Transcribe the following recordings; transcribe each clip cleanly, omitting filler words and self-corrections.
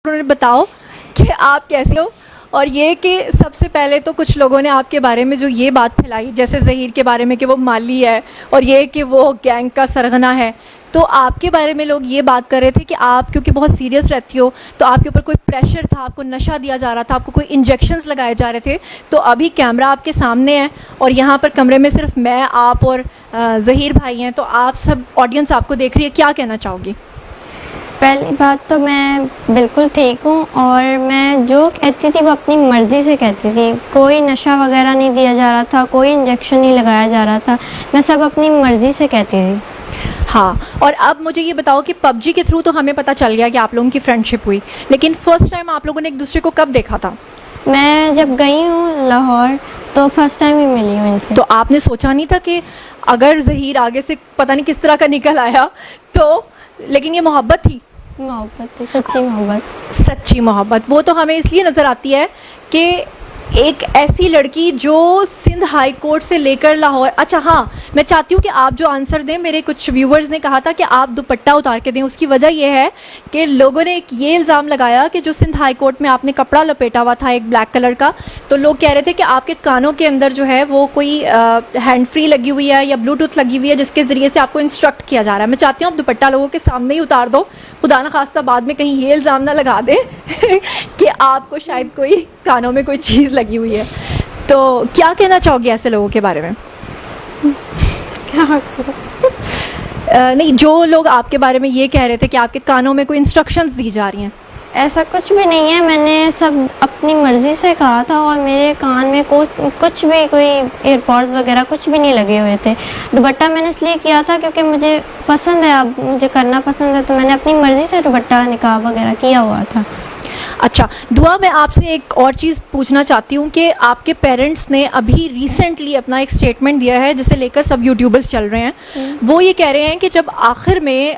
انہوں نے بتاؤ کہ آپ کیسے ہو. اور یہ کہ سب سے پہلے تو کچھ لوگوں نے آپ کے بارے میں جو یہ بات پھیلائی, جیسے ظہیر کے بارے میں کہ وہ مالی ہے اور یہ کہ وہ گینگ کا سرغنہ ہے, تو آپ کے بارے میں لوگ یہ بات کر رہے تھے کہ آپ کیونکہ بہت سیریس رہتی ہو تو آپ کے اوپر کوئی پریشر تھا, آپ کو نشہ دیا جا رہا تھا, آپ کو کوئی انجیکشنز لگائے جا رہے تھے. تو ابھی کیمرہ آپ کے سامنے ہے اور یہاں پر کمرے میں صرف میں, آپ اور ظہیر بھائی ہیں, تو آپ سب آڈینس آپ کو دیکھ رہی ہے, کیا کہنا چاہو گی؟ پہلی بات تو میں بالکل ٹھیک ہوں, اور میں جو کہتی تھی وہ اپنی مرضی سے کہتی تھی. کوئی نشہ وغیرہ نہیں دیا جا رہا تھا, کوئی انجیکشن نہیں لگایا جا رہا تھا, میں سب اپنی مرضی سے کہتی تھی. ہاں, اور اب مجھے یہ بتاؤ کہ پب جی کے تھرو تو ہمیں پتہ چل گیا کہ آپ لوگوں کی فرینڈ شپ ہوئی, لیکن فرسٹ ٹائم آپ لوگوں نے ایک دوسرے کو کب دیکھا تھا؟ میں جب گئی ہوں لاہور تو فرسٹ ٹائم ہی ملی ہوں ان سے. تو آپ نے سوچا نہیں تھا کہ اگر ظہیر آگے سے پتہ نہیں کس طرح کا نکل آیا تو, لیکن یہ محبت تھی؟ محبت تھی, سچی محبت. سچی محبت وہ تو ہمیں اس لیے نظر آتی ہے کہ ایک ایسی لڑکی جو سندھ ہائی کورٹ سے لے کر لاہور. اچھا ہاں, میں چاہتی ہوں کہ آپ جو آنسر دیں, میرے کچھ ویورز نے کہا تھا کہ آپ دوپٹہ اتار کے دیں. اس کی وجہ یہ ہے کہ لوگوں نے ایک یہ الزام لگایا کہ جو سندھ ہائی کورٹ میں آپ نے کپڑا لپیٹا ہوا تھا ایک بلیک کلر کا, تو لوگ کہہ رہے تھے کہ آپ کے کانوں کے اندر جو ہے وہ کوئی ہینڈ فری لگی ہوئی ہے یا بلوٹوتھ لگی ہوئی ہے جس کے ذریعے سے آپ کو انسٹرکٹ کیا جا رہا ہے. میں چاہتی ہوں آپ دوپٹہ لوگوں کے سامنے ہی اتار دو, خدا نخواستہ بعد میں کہیں یہ الزام نہ لگا دیں کہ آپ کو شاید کوئی کانوں میں کوئی چیز لگی ہوئی ہے. تو کیا کہنا چاہو گی ایسے لوگوں کے بارے میں؟ نہیں, جو لوگ آپ کے بارے میں یہ کہہ رہے تھے کہ آپ کے کانوں میں کوئی انسٹرکشنز دی جا رہی ہیں. ایسا کچھ بھی نہیں ہے, میں نے سب اپنی مرضی سے کہا تھا, اور میرے کان میں کچھ بھی کوئی ایئر پوڈز وغیرہ کچھ بھی نہیں لگے ہوئے تھے. دوپٹہ میں نے اس لیے کیا تھا کیونکہ مجھے پسند ہے, اب مجھے کرنا پسند ہے, تو میں نے اپنی مرضی سے دوپٹہ نقاب وغیرہ کیا ہوا تھا. اچھا دعا, میں آپ سے ایک اور چیز پوچھنا چاہتی ہوں کہ آپ کے پیرنٹس نے ابھی ریسنٹلی اپنا ایک اسٹیٹمنٹ دیا ہے جسے لے کر سب یوٹیوبرز چل رہے ہیں. وہ یہ کہہ رہے ہیں کہ جب آخر میں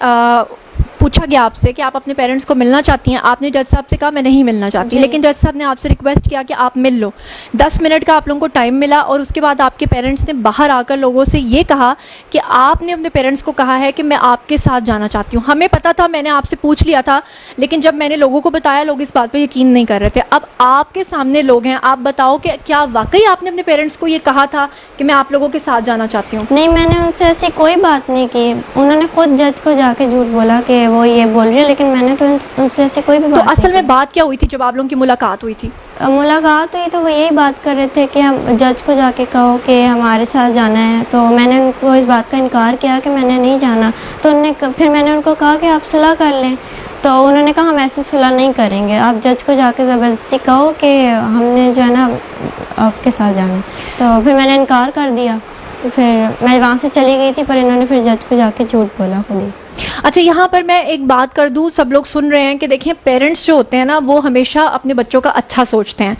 پوچھا گیا آپ سے کہ آپ اپنے پیرنٹس کو ملنا چاہتی ہیں, آپ نے جج صاحب سے کہا میں نہیں ملنا چاہتی, لیکن جج صاحب نے آپ سے ریکویسٹ کیا کہ آپ مل لو. 10 منٹ کا آپ لوگوں کو ٹائم ملا, اور اس کے بعد آپ کے پیرنٹس نے باہر آ کر لوگوں سے یہ کہا کہ آپ نے اپنے پیرنٹس کو کہا ہے کہ میں آپ کے ساتھ جانا چاہتی ہوں. ہمیں پتا تھا, میں نے آپ سے پوچھ لیا تھا, لیکن جب میں نے لوگوں کو بتایا لوگ اس بات پہ یقین نہیں کر رہے تھے. اب آپ کے سامنے لوگ ہیں, آپ بتاؤ کہ کیا واقعی آپ نے اپنے پیرنٹس کو یہ کہا تھا کہ میں آپ لوگوں کے ساتھ جانا چاہتی ہوں؟ نہیں, میں نے ان سے ایسی کوئی بات نہیں کی. انہوں نے خود جج کو جا کے جھوٹ بولا کہ وہ یہ بول رہی ہے, لیکن میں نے تو ان سے ایسی کوئی بھی بات. تو اصل میں بات کیا ہوئی تھی جب آپ لوگوں کی ملاقات ہوئی تھی؟ ملاقات ہوئی تو وہ یہی بات کر رہے تھے کہ ہم جج کو جا کے کہو کہ ہمارے ساتھ جانا ہے. تو میں نے ان کو اس بات کا انکار کیا کہ میں نے نہیں جانا. تو پھر میں نے ان کو کہا کہ آپ صلح کر لیں. تو انہوں نے کہا ہم ایسے صلح نہیں کریں گے, آپ جج کو جا کے زبردستی کہو کہ ہم نے جو ہے نا آپ کے ساتھ جانا. تو پھر میں نے انکار کر دیا, تو پھر میں وہاں سے چلی گئی تھی, پر انہوں نے پھر جج کو جا کے جھوٹ بولا خود ہی. اچھا, یہاں پر میں ایک بات کر دوں, سب لوگ سن رہے ہیں کہ دیکھیں پیرنٹس جو ہوتے ہیں نا وہ ہمیشہ اپنے بچوں کا اچھا سوچتے ہیں.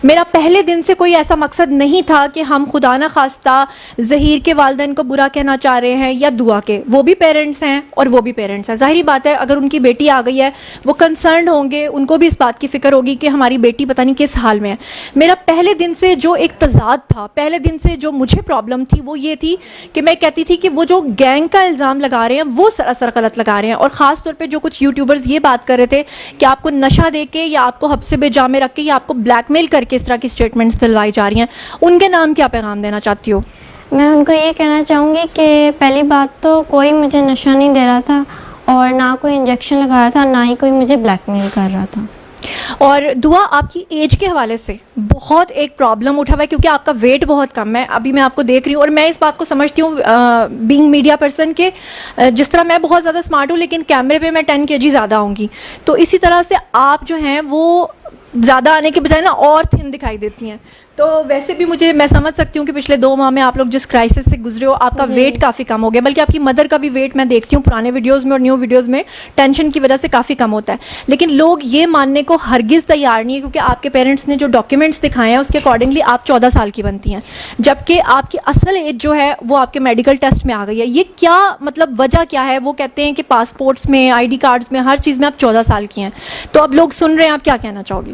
میرا پہلے دن سے کوئی ایسا مقصد نہیں تھا کہ ہم خدا نہ خواستہ ظہیر کے والدین کو برا کہنا چاہ رہے ہیں یا دعا کے. وہ بھی پیرنٹس ہیں اور وہ بھی پیرنٹس ہیں, ظاہری بات ہے اگر ان کی بیٹی آ گئی ہے وہ کنسرنڈ ہوں گے, ان کو بھی اس بات کی فکر ہوگی کہ ہماری بیٹی پتہ نہیں کس حال میں ہے. میرا پہلے دن سے جو ایک تضاد تھا, پہلے دن سے جو مجھے پرابلم تھی وہ یہ تھی کہ میں کہتی تھی کہ وہ جو گینگ کا الزام لگا رہے ہیں وہ سراسر غلط لگا رہے ہیں. اور خاص طور پہ جو کچھ یوٹیوبرز یہ بات کر رہے تھے کہ آپ کو نشہ دے کے یا آپ کو حبس بے جا میں رکھ کے یا آپ کو بلیک میل کر کے اس طرح کی اسٹیٹمنٹس دلوائی جا رہی ہیں, ان کے نام کیا پیغام دینا چاہتی ہو؟ میں ان کو یہ کہنا چاہوں گی کہ پہلی بات تو کوئی مجھے نشہ نہیں دے رہا تھا, اور نہ کوئی انجیکشن لگا رہا تھا, نہ ہی کوئی مجھے بلیک میل کر رہا تھا. اور دعا, آپ کی ایج کے حوالے سے بہت ایک پرابلم اٹھا ہوا ہے کیونکہ آپ کا ویٹ بہت کم ہے. ابھی میں آپ کو دیکھ رہی ہوں, اور میں اس بات کو سمجھتی ہوں بینگ میڈیا پرسن کہ جس طرح میں بہت زیادہ اسمارٹ ہوں لیکن کیمرے پہ میں 10 kg زیادہ ہوں گی, تو اسی طرح سے آپ جو ہیں وہ زیادہ آنے کے بجائے نا اور تھن دکھائی دیتی ہیں. تو ویسے بھی میں سمجھ سکتی ہوں کہ پچھلے 2 ماہ میں آپ لوگ جس کرائسس سے گزرے ہو, آپ کا ویٹ کافی کم ہو گیا, بلکہ آپ کی مدر کا بھی ویٹ میں دیکھتی ہوں پرانے ویڈیوز میں اور نیو ویڈیوز میں ٹینشن کی وجہ سے کافی کم ہوتا ہے. لیکن لوگ یہ ماننے کو ہرگز تیار نہیں ہے کیونکہ آپ کے پیرنٹس نے جو ڈاکیومنٹس دکھائے ہیں اس کے اکارڈنگلی آپ 14 سال کی بنتی ہیں, جبکہ آپ کی اصل ایج جو ہے وہ آپ کے میڈیکل ٹیسٹ میں آ گئی ہے. یہ کیا مطلب وجہ کیا ہے؟ وہ کہتے ہیں کہ پاسپورٹس میں, آئی ڈی کارڈز میں, ہر چیز میں آپ 14 سال کی ہیں. تو اب لوگ سن رہے ہیں, آپ کیا کہنا چاہو گی؟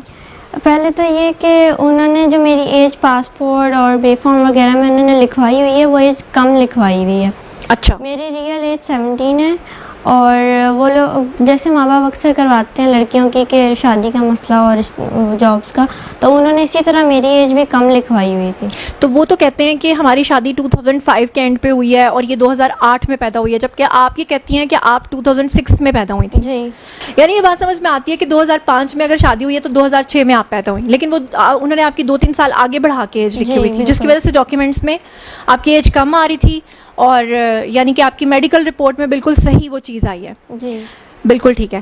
پہلے تو یہ کہ انہوں نے جو میری ایج پاسپورٹ اور بے فارم وغیرہ میں انہوں نے لکھوائی ہوئی ہے وہ ایج کم لکھوائی ہوئی ہے. اچھا, میری ریئل ایج 17 ہے, اور وہ لوگ جیسے ماں باپ اکثر کرواتے ہیں لڑکیوں کی کہ شادی کا مسئلہ اور جابس کا، تو انہوں نے اسی طرح میری ایج بھی کم لکھوائی ہوئی تھی. تو وہ تو کہتے ہیں کہ ہماری شادی 2005 کے اینڈ پہ ہوئی ہے اور یہ 2008 میں پیدا ہوئی ہے، جبکہ آپ یہ کہتی ہیں کہ آپ 2006 میں پیدا ہوئی تھی. جی. یعنی یہ بات سمجھ میں آتی ہے کہ 2005 میں اگر شادی ہوئی ہے تو 2006 میں آپ پیدا ہوئی، لیکن وہ انہوں نے آپ کی 2-3 سال آگے بڑھا کے ایج لکھی ہوئی تھی، جس کی وجہ سے ڈاکیومنٹس میں آپ کی ایج کم آ رہی تھی، اور یعنی کہ آپ کی میڈیکل رپورٹ میں بالکل صحیح وہ چیز آئی ہے. جی بالکل ٹھیک ہے.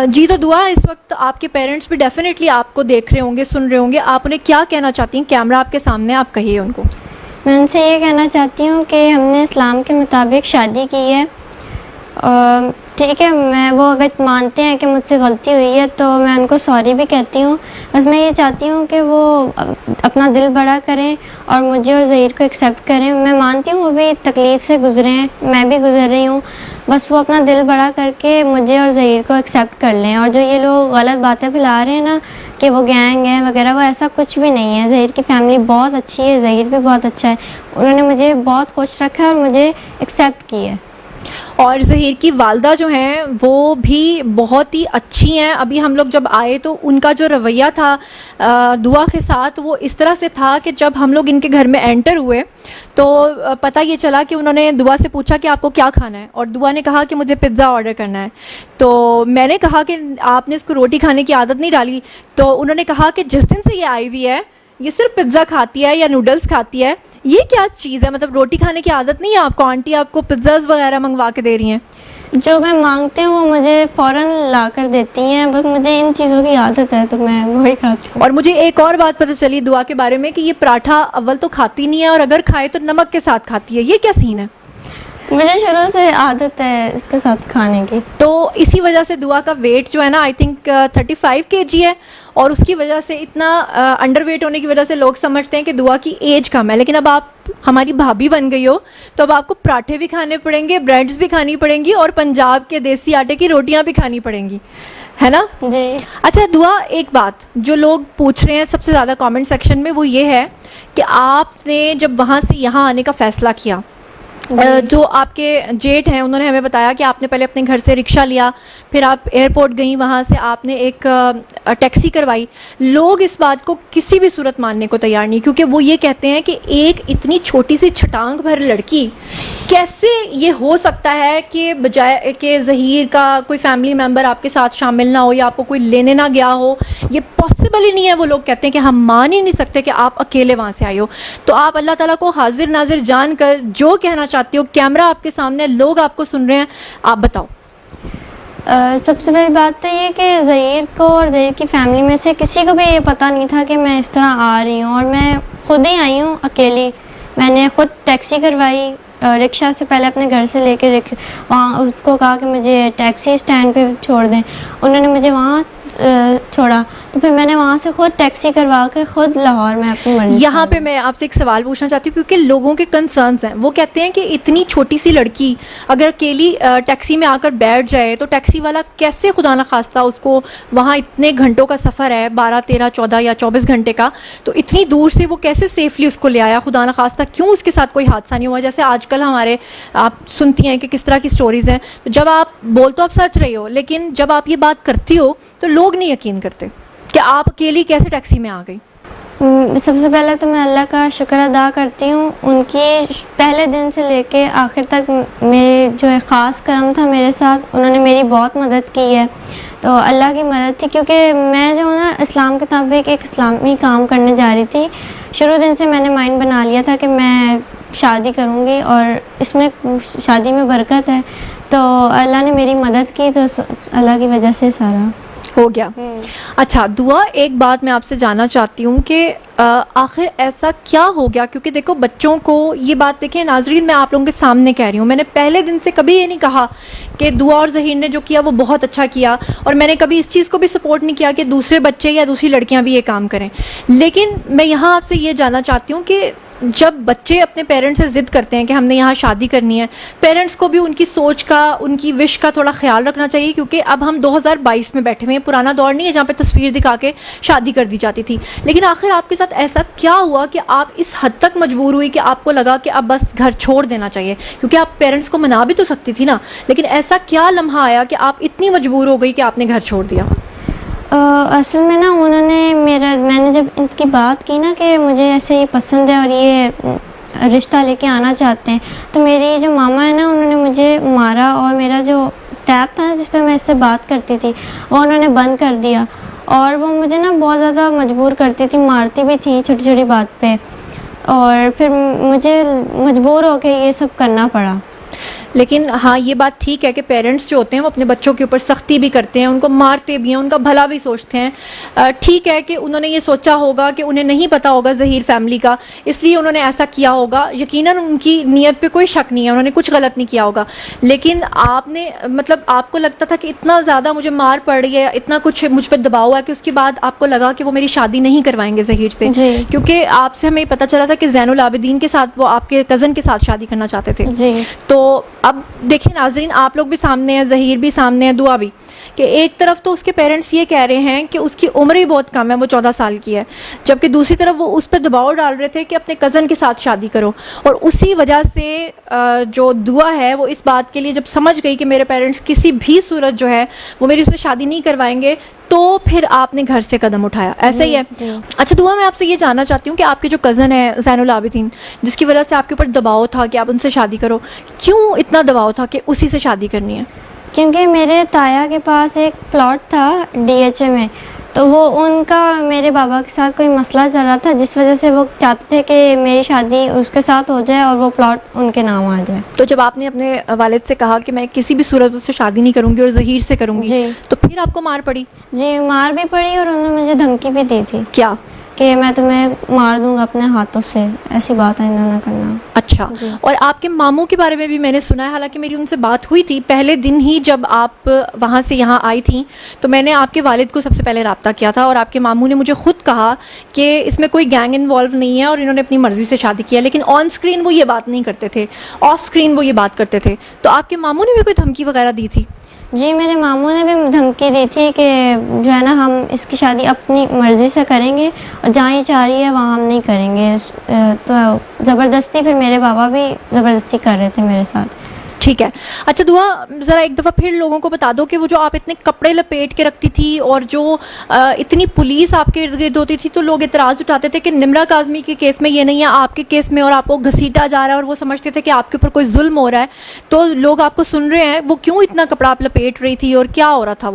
جی تو دعا اس وقت آپ کے پیرنٹس بھی ڈیفینیٹلی آپ کو دیکھ رہے ہوں گے، سن رہے ہوں گے، آپ انہیں کیا کہنا چاہتی ہیں؟ کیمرہ آپ کے سامنے، آپ کہیے ان کو. میں ان سے یہ کہنا چاہتی ہوں کہ ہم نے اسلام کے مطابق شادی کی ہے. ٹھیک ہے، میں وہ اگر مانتے ہیں کہ مجھ سے غلطی ہوئی ہے تو میں ان کو سوری بھی کہتی ہوں. بس میں یہ چاہتی ہوں کہ وہ اپنا دل بڑا کریں اور مجھے اور ظہیر کو ایکسیپٹ کریں. میں مانتی ہوں وہ بھی تکلیف سے گزرے ہیں، میں بھی گزر رہی ہوں. بس وہ اپنا دل بڑا کر کے مجھے اور ظہیر کو ایکسیپٹ کر لیں. اور جو یہ لوگ غلط باتیں پھیلا رہے ہیں نا کہ وہ گینگ ہے وغیرہ، وہ ایسا کچھ بھی نہیں ہے. ظہیر کی فیملی بہت اچھی ہے، ظہیر بھی بہت اچھا ہے. انہوں نے مجھے بہت خوش رکھا ہے اور مجھے ایکسیپٹ کی ہے. اور ظہیر کی والدہ جو ہیں وہ بھی بہت ہی اچھی ہیں. ابھی ہم لوگ جب آئے تو ان کا جو رویہ تھا دعا کے ساتھ وہ اس طرح سے تھا کہ جب ہم لوگ ان کے گھر میں انٹر ہوئے تو پتہ یہ چلا کہ انہوں نے دعا سے پوچھا کہ آپ کو کیا کھانا ہے، اور دعا نے کہا کہ مجھے پزا آرڈر کرنا ہے. تو میں نے کہا کہ آپ نے اس کو روٹی کھانے کی عادت نہیں ڈالی. تو انہوں نے کہا کہ جس دن سے یہ آئی ہوئی ہے یہ صرف پزا کھاتی ہے یا نوڈلس کھاتی ہے. یہ کیا چیز ہے؟ مطلب روٹی کھانے کی عادت نہیں ہے آپ کو؟ آنٹی آپ کو پزاز وغیرہ منگوا کے دے رہی ہیں؟ جو میں مانگتی ہوں وہ مجھے فوراً لا کر دیتی ہیں. بس مجھے ان چیزوں کی عادت ہے تو میں وہی کھاتی ہوں. اور مجھے ایک اور بات پتہ چلی دعا کے بارے میں کہ یہ پراٹھا اول تو کھاتی نہیں ہے، اور اگر کھائے تو نمک کے ساتھ کھاتی ہے. یہ کیا سین ہے؟ مجھے شروع سے عادت ہے اس کے ساتھ کھانے کی. تو اسی وجہ سے دعا کا ویٹ جو ہے نا آئی تھنک 35 kg ہے، اور اس کی وجہ سے اتنا انڈر ویٹ ہونے کی وجہ سے لوگ سمجھتے ہیں کہ دعا کی ایج کم ہے. لیکن اب آپ ہماری بھابھی بن گئی ہو تو اب آپ کو پراٹھے بھی کھانے پڑیں گے، بریڈز بھی کھانی پڑیں گی، اور پنجاب کے دیسی آٹے کی روٹیاں بھی کھانی پڑیں گی، ہے نا؟ جی. اچھا دعا، ایک بات جو لوگ پوچھ رہے ہیں سب سے زیادہ کامنٹ سیکشن میں وہ یہ ہے کہ آپ نے جب وہاں سے یہاں آنے کا فیصلہ کیا، جو آپ کے جیٹ ہیں انہوں نے ہمیں بتایا کہ آپ نے پہلے اپنے گھر سے رکشہ لیا، پھر آپ ایئرپورٹ گئیں، وہاں سے آپ نے ایک ٹیکسی کروائی. لوگ اس بات کو کسی بھی صورت ماننے کو تیار نہیں، کیونکہ وہ یہ کہتے ہیں کہ ایک اتنی چھوٹی سی چھٹانگ بھر لڑکی کیسے یہ ہو سکتا ہے کہ بجائے کہ ظہیر کا کوئی فیملی ممبر آپ کے ساتھ شامل نہ ہو یا آپ کو کوئی لینے نہ گیا ہو، یہ پاسبل ہی نہیں ہے. وہ لوگ کہتے ہیں کہ ہم مان ہی نہیں سکتے کہ آپ اکیلے وہاں سے آئے ہو. تو آپ اللہ تعالیٰ کو حاضر ناظر جان کر جو کہنا چاہتے ہو، کیمرہ آپ کے سامنے، لوگ آپ کو سن رہے ہیں، آپ بتاؤ. سب سے پہلی بات تو یہ کہ ظہیر کو اور ظہیر کی فیملی میں سے کسی کو بھی یہ پتہ نہیں تھا کہ میں اس طرح آ رہی ہوں، اور میں خود ہی آئی ہوں اکیلی. میں نے خود ٹیکسی کروائی رکشہ سے، پہلے اپنے گھر سے لے کے وہاں اس کو کہا کہ مجھے ٹیکسی اسٹینڈ پہ چھوڑ دیں. انہوں نے مجھے وہاں چھوڑا، تو پھر میں نے وہاں سے خود ٹیکسی کروا کے خود لاہور میں اپنی مرضی. یہاں پہ میں آپ سے ایک سوال پوچھنا چاہتی ہوں، کیونکہ لوگوں کے کنسرنز ہیں. وہ کہتے ہیں کہ اتنی چھوٹی سی لڑکی اگر اکیلی ٹیکسی میں آ کر بیٹھ جائے تو ٹیکسی والا کیسے خدا نخواستہ اس کو، وہاں اتنے گھنٹوں کا سفر ہے، 12 13 14 یا 24 گھنٹے کا، تو اتنی دور سے وہ کیسے سیفلی اس کو لے آیا؟ خدا نخواستہ کیوں اس کے ساتھ کوئی حادثہ نہیں ہوا؟ جیسے آج کل ہمارے آپ سنتی ہیں کہ کس طرح کی سٹوریز ہیں. تو جب آپ بول تو آپ سچ رہے ہو، لیکن جب آپ یہ بات کرتی ہو تو لوگ نہیں یقین کرتے کہ آپ اکیلی کیسے ٹیکسی میں آ گئی. سب سے پہلے تو میں اللہ کا شکر ادا کرتی ہوں، ان کی پہلے دن سے لے کے آخر تک میرے جو خاص کرم تھا میرے ساتھ، انہوں نے میری بہت مدد کی ہے. تو اللہ کی مدد تھی، کیونکہ میں جو نا اسلام کے مطابق ایک اسلامی کام کرنے جا رہی تھی. شروع دن سے میں نے مائنڈ بنا لیا تھا کہ میں شادی کروں گی اور اس میں شادی میں برکت ہے. تو اللہ نے میری مدد کی، تو اللہ کی وجہ سے سارا ہو گیا. اچھا دعا، ایک بات میں آپ سے جاننا چاہتی ہوں کہ آخر ایسا کیا ہو گیا؟ کیونکہ دیکھو بچوں کو یہ بات، دیکھیں ناظرین میں آپ لوگوں کے سامنے کہہ رہی ہوں، میں نے پہلے دن سے کبھی یہ نہیں کہا کہ دعا اور ظہیر نے جو کیا وہ بہت اچھا کیا، اور میں نے کبھی اس چیز کو بھی سپورٹ نہیں کیا کہ دوسرے بچے یا دوسری لڑکیاں بھی یہ کام کریں. لیکن میں یہاں آپ سے یہ جاننا چاہتی ہوں کہ جب بچے اپنے پیرنٹس سے ضد کرتے ہیں کہ ہم نے یہاں شادی کرنی ہے, پیرنٹس کو بھی ان کی سوچ کا, ان کی وش کا تھوڑا خیال رکھنا چاہیے, کیونکہ اب ہم 2022 میں بیٹھے ہوئے ہیں, پرانا دور نہیں ہے جہاں پہ تصویر دکھا کے شادی کر دی جاتی تھی. لیکن آخر آپ کے ساتھ ایسا کیا ہوا کہ آپ اس حد تک مجبور ہوئی کہ آپ کو لگا کہ اب بس گھر چھوڑ دینا چاہیے, کیونکہ آپ پیرنٹس کو منا بھی تو سکتی تھی نا, لیکن ایسا کیا لمحہ آیا کہ آپ اتنی مجبور ہو گئی کہ آپ نے گھر چھوڑ دیا؟ اصل میں نا انہوں نے میں نے جب ان کی بات کی نا کہ مجھے ایسے یہ پسند ہے اور یہ رشتہ لے کے آنا چاہتے ہیں, تو میری جو ماما ہے نا انہوں نے مجھے مارا, اور میرا جو ٹیب تھا نا جس پہ میں اس سے بات کرتی تھی وہ انہوں نے بند کر دیا, اور وہ مجھے نا بہت زیادہ مجبور کرتی تھی, مارتی بھی تھی چھوٹی چھوٹی بات پہ, اور پھر مجھے مجبور ہو کے یہ سب کرنا پڑا. لیکن ہاں یہ بات ٹھیک ہے کہ پیرنٹس جو ہوتے ہیں وہ اپنے بچوں کے اوپر سختی بھی کرتے ہیں, ان کو مارتے بھی ہیں, ان کا بھلا بھی سوچتے ہیں. ٹھیک ہے کہ انہوں نے یہ سوچا ہوگا کہ انہیں نہیں پتا ہوگا ظہیر فیملی کا, اس لیے انہوں نے ایسا کیا ہوگا. یقیناً ان کی نیت پہ کوئی شک نہیں ہے, انہوں نے کچھ غلط نہیں کیا ہوگا. لیکن آپ نے مطلب آپ کو لگتا تھا کہ اتنا زیادہ مجھے مار پڑ رہی ہے, اتنا کچھ مجھ پہ دباؤ ہے, کہ اس کے بعد آپ کو لگا کہ وہ میری شادی نہیں کروائیں گے ظہیر سے, جی. کیونکہ آپ سے ہمیں پتہ چلا تھا کہ زین العابدین کے ساتھ وہ آپ کے کزن کے ساتھ شادی کرنا چاہتے تھے. جی. تو اب دیکھیں ناظرین, آپ لوگ بھی سامنے ہیں, ظہیر بھی سامنے ہے, دعا بھی, کہ ایک طرف تو اس کے پیرنٹس یہ کہہ رہے ہیں کہ اس کی عمر ہی بہت کم ہے, وہ 14 سال کی ہے, جبکہ دوسری طرف وہ اس پہ دباؤ ڈال رہے تھے کہ اپنے کزن کے ساتھ شادی کرو. اور اسی وجہ سے جو دعا ہے وہ اس بات کے لیے جب سمجھ گئی کہ میرے پیرنٹس کسی بھی صورت جو ہے وہ میری اس سے شادی نہیں کروائیں گے, تو پھر آپ نے گھر سے قدم اٹھایا. ایسا ہی ہے؟ جی. اچھا دعا, میں آپ سے یہ جاننا چاہتی ہوں کہ آپ کے جو کزن ہے زین العابدین, جس کی وجہ سے آپ کے اوپر دباؤ تھا کہ آپ ان سے شادی کرو, کیوں اتنا دباؤ تھا کہ اسی سے شادی کرنی ہے؟ کیونکہ میرے تایا کے پاس ایک پلاٹ تھا DHA میں, تو وہ ان کا میرے بابا کے ساتھ کوئی مسئلہ چل رہا تھا, جس وجہ سے وہ چاہتے تھے کہ میری شادی اس کے ساتھ ہو جائے اور وہ پلاٹ ان کے نام آ جائے. تو جب آپ نے اپنے والد سے کہا کہ میں کسی بھی صورت اس سے شادی نہیں کروں گی اور ظہیر سے کروں گی, جی. تو پھر آپ کو مار پڑی؟ جی, مار بھی پڑی, اور انہوں نے مجھے دھمکی بھی دی تھی کیا کہ میں تمہیں مار دوں گا اپنے ہاتھوں سے, ایسی بات آئندہ نہ کرنا. اچھا. جی. اور آپ کے ماموں کے بارے میں بھی میں نے سنا ہے, حالانکہ میری ان سے بات ہوئی تھی پہلے دن ہی جب آپ وہاں سے یہاں آئی تھیں, تو میں نے آپ کے والد کو سب سے پہلے رابطہ کیا تھا, اور آپ کے ماموں نے مجھے خود کہا کہ اس میں کوئی گینگ انوالو نہیں ہے اور انہوں نے اپنی مرضی سے شادی کیا. لیکن آن اسکرین وہ یہ بات نہیں کرتے تھے, آف اسکرین وہ یہ بات کرتے تھے. تو آپ کے ماموں نے بھی کوئی دھمکی وغیرہ دی تھی؟ جی, میرے ماموں نے بھی دھمکی دی تھی کہ جو ہے نا ہم اس کی شادی اپنی مرضی سے کریں گے, اور جہاں یہ چاہ رہی ہے وہاں ہم نہیں کریں گے. تو زبردستی پھر میرے بابا بھی زبردستی کر رہے تھے میرے ساتھ. ٹھیک ہے. اچھا دعا, ذرا ایک دفعہ پھر لوگوں کو بتا دو کہ وہ جو آپ اتنے کپڑے لپیٹ کے رکھتی تھی اور جو اتنی پولیس آپ کے ارد گرد ہوتی تھی, تو لوگ اعتراض اٹھاتے تھے کہ نمرا کاظمی کے کیس میں یہ نہیں ہے, آپ کے کیس میں, اور آپ کو گھسیٹا جا رہا ہے, اور وہ سمجھتے تھے کہ آپ کے اوپر کوئی ظلم ہو رہا ہے. تو لوگ آپ کو سن رہے ہیں, وہ کیوں اتنا کپڑا آپ لپیٹ رہی تھی اور کیا ہو رہا تھا؟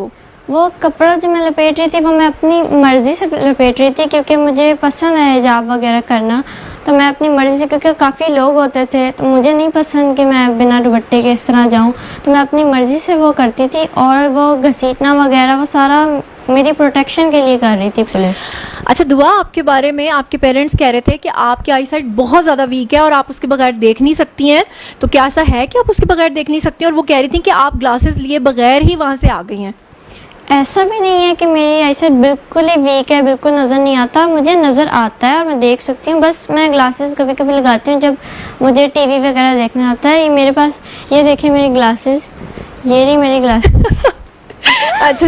وہ کپڑا جو میں لپیٹ رہی تھی وہ میں اپنی مرضی سے لپیٹ رہی تھی, کیونکہ مجھے پسند ہے حجاب وغیرہ کرنا, تو میں اپنی مرضی سے, کیونکہ کافی لوگ ہوتے تھے تو مجھے نہیں پسند کہ میں بنا دوپٹے کے اس طرح جاؤں, تو میں اپنی مرضی سے وہ کرتی تھی. اور وہ گھسیٹنا وغیرہ وہ سارا میری پروٹیکشن کے لیے کر رہی تھی پولیس. اچھا دعا, آپ کے بارے میں آپ کے پیرنٹس کہہ رہے تھے کہ آپ کی آئی سائٹ بہت زیادہ ویک ہے اور آپ اس کے بغیر دیکھ نہیں سکتی ہیں, تو کیا ایسا ہے کہ آپ اس کے بغیر دیکھ نہیں سکتی ہیں؟ اور وہ کہہ رہی تھیں کہ آپ گلاسز لیے بغیر ہی وہاں سے آ گئی ہیں. ایسا بھی نہیں ہے کہ میری آئی سائٹ بالکل ہی ویک ہے, بالکل نظر نہیں آتا, مجھے نظر آتا ہے اور میں دیکھ سکتی ہوں. بس میں گلاسز کبھی کبھی لگاتی ہوں جب مجھے ٹی وی وغیرہ دیکھنا ہوتا ہے. یہ میرے پاس, یہ دیکھیں میری گلاسز, یہ نہیں میری گلاسز. اچھا